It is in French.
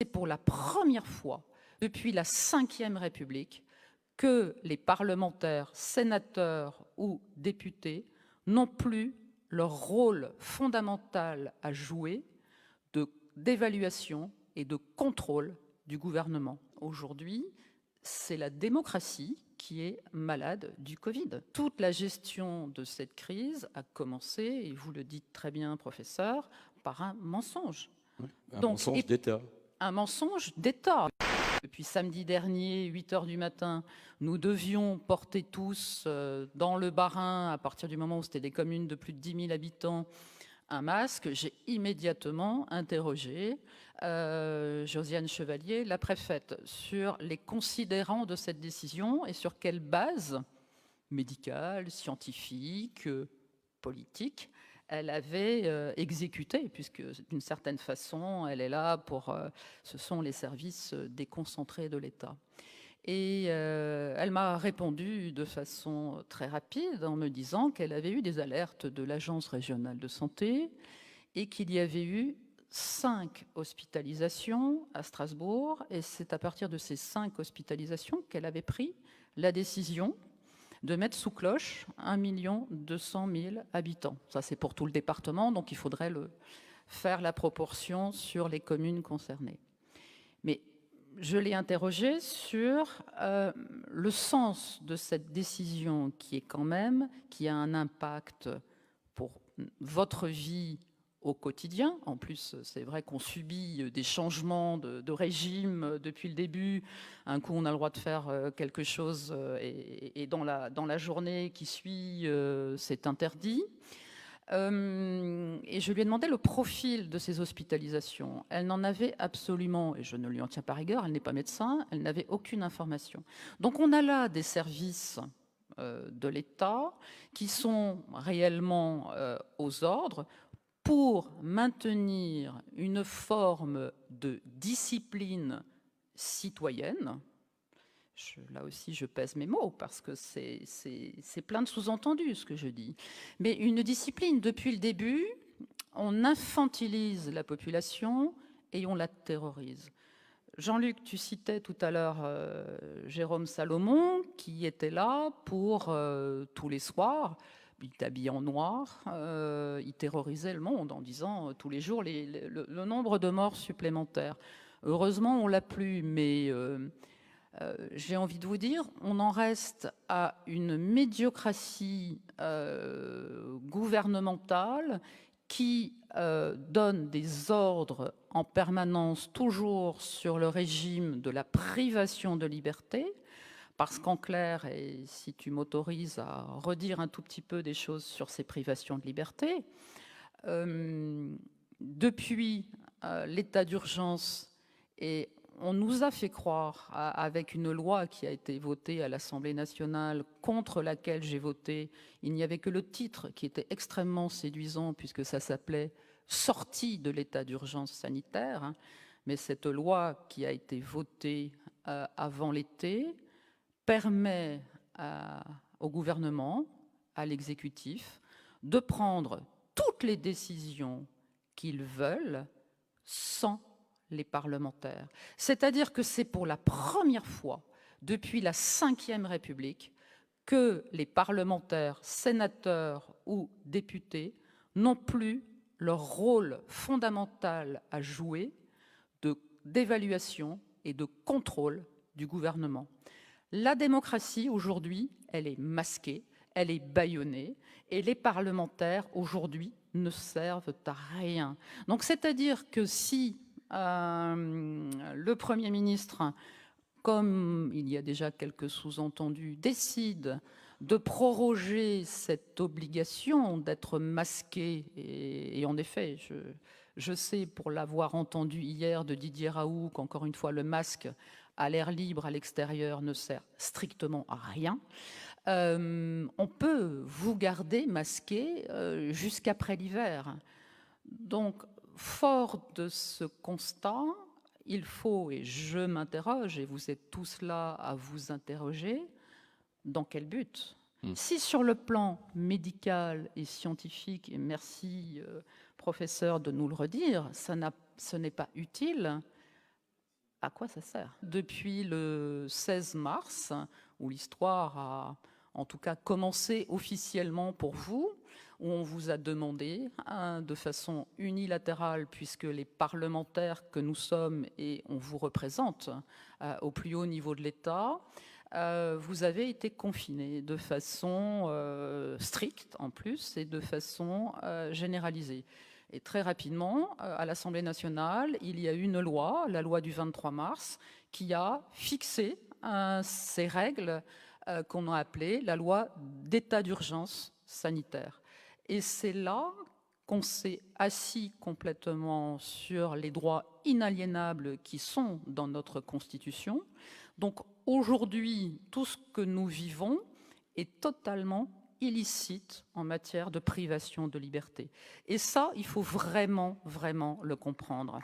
C'est pour la première fois depuis la Ve République que les parlementaires, sénateurs ou députés n'ont plus leur rôle fondamental à jouer d'évaluation et de contrôle du gouvernement. Aujourd'hui, c'est la démocratie qui est malade du Covid. Toute la gestion de cette crise a commencé, et vous le dites très bien, professeur, par un mensonge. Oui, mensonge d'État. Un mensonge d'État. Depuis samedi dernier, 8 h du matin, nous devions porter tous dans le Bas-Rhin, à partir du moment où c'était des communes de plus de 10 000 habitants, un masque. J'ai immédiatement interrogé Josiane Chevalier, la préfète, sur les considérants de cette décision et sur quelle base médicale, scientifique, politique elle avait exécuté, puisque d'une certaine façon, elle est là pour... ce sont les services déconcentrés de l'État. Et elle m'a répondu de façon très rapide en me disant qu'elle avait eu des alertes de l'Agence régionale de santé et qu'il y avait eu 5 hospitalisations à Strasbourg. Et c'est à partir de ces 5 hospitalisations qu'elle avait pris la décision de mettre sous cloche 1 200 000 habitants. Ça, c'est pour tout le département, donc il faudrait faire la proportion sur les communes concernées. Mais je l'ai interrogé sur le sens de cette décision qui a un impact pour votre vie au quotidien. En plus, c'est vrai qu'on subit des changements de régime depuis le début. Un coup, on a le droit de faire quelque chose et dans la journée qui suit, c'est interdit. Et je lui ai demandé le profil de ces hospitalisations. Elle n'en avait absolument, et je ne lui en tiens pas rigueur, elle n'est pas médecin, elle n'avait aucune information. Donc on a là des services de l'État qui sont réellement aux ordres pour maintenir une forme de discipline citoyenne. Là aussi, je pèse mes mots parce que c'est plein de sous-entendus ce que je dis. Mais une discipline, depuis le début, on infantilise la population et on la terrorise. Jean-Luc, tu citais tout à l'heure Jérôme Salomon, qui était là pour tous les soirs. Il était habillé en noir, il terrorisait le monde en disant tous les jours le nombre de morts supplémentaires. Heureusement, on l'a plus, mais j'ai envie de vous dire, on en reste à une médiocratie gouvernementale qui donne des ordres en permanence, toujours sur le régime de la privation de liberté, parce qu'en clair, et si tu m'autorises à redire un tout petit peu des choses sur ces privations de liberté, depuis l'état d'urgence, et on nous a fait croire, avec une loi qui a été votée à l'Assemblée nationale, contre laquelle j'ai voté, il n'y avait que le titre qui était extrêmement séduisant, puisque ça s'appelait « Sortie de l'état d'urgence sanitaire », hein, mais cette loi qui a été votée avant l'été permet au gouvernement, à l'exécutif, de prendre toutes les décisions qu'ils veulent sans les parlementaires. C'est-à-dire que c'est pour la première fois depuis la Ve République que les parlementaires, sénateurs ou députés n'ont plus leur rôle fondamental à jouer d'évaluation et de contrôle du gouvernement. La démocratie, aujourd'hui, elle est masquée, elle est bâillonnée, et les parlementaires, aujourd'hui, ne servent à rien. Donc, c'est-à-dire que si le Premier ministre, comme il y a déjà quelques sous-entendus, décide de proroger cette obligation d'être masqué, et en effet, je sais, pour l'avoir entendu hier de Didier Raoult, qu'encore une fois, le masque à l'air libre, à l'extérieur, ne sert strictement à rien. On peut vous garder masqué jusqu'après l'hiver. Donc, fort de ce constat, il faut, et je m'interroge, et vous êtes tous là à vous interroger, dans quel but ? Si sur le plan médical et scientifique, et merci professeur de nous le redire, ce n'est pas utile, à quoi ça sert? Depuis le 16 mars, où l'histoire a en tout cas commencé officiellement pour vous, où on vous a demandé de façon unilatérale, puisque les parlementaires que nous sommes et on vous représente au plus haut niveau de l'État, vous avez été confinés de façon stricte en plus et de façon généralisée. Et très rapidement, à l'Assemblée nationale, il y a eu une loi, la loi du 23 mars, qui a fixé ces règles qu'on a appelées la loi d'état d'urgence sanitaire. Et c'est là qu'on s'est assis complètement sur les droits inaliénables qui sont dans notre Constitution. Donc aujourd'hui, tout ce que nous vivons est totalement illicite en matière de privation de liberté. Et ça, il faut vraiment, vraiment le comprendre.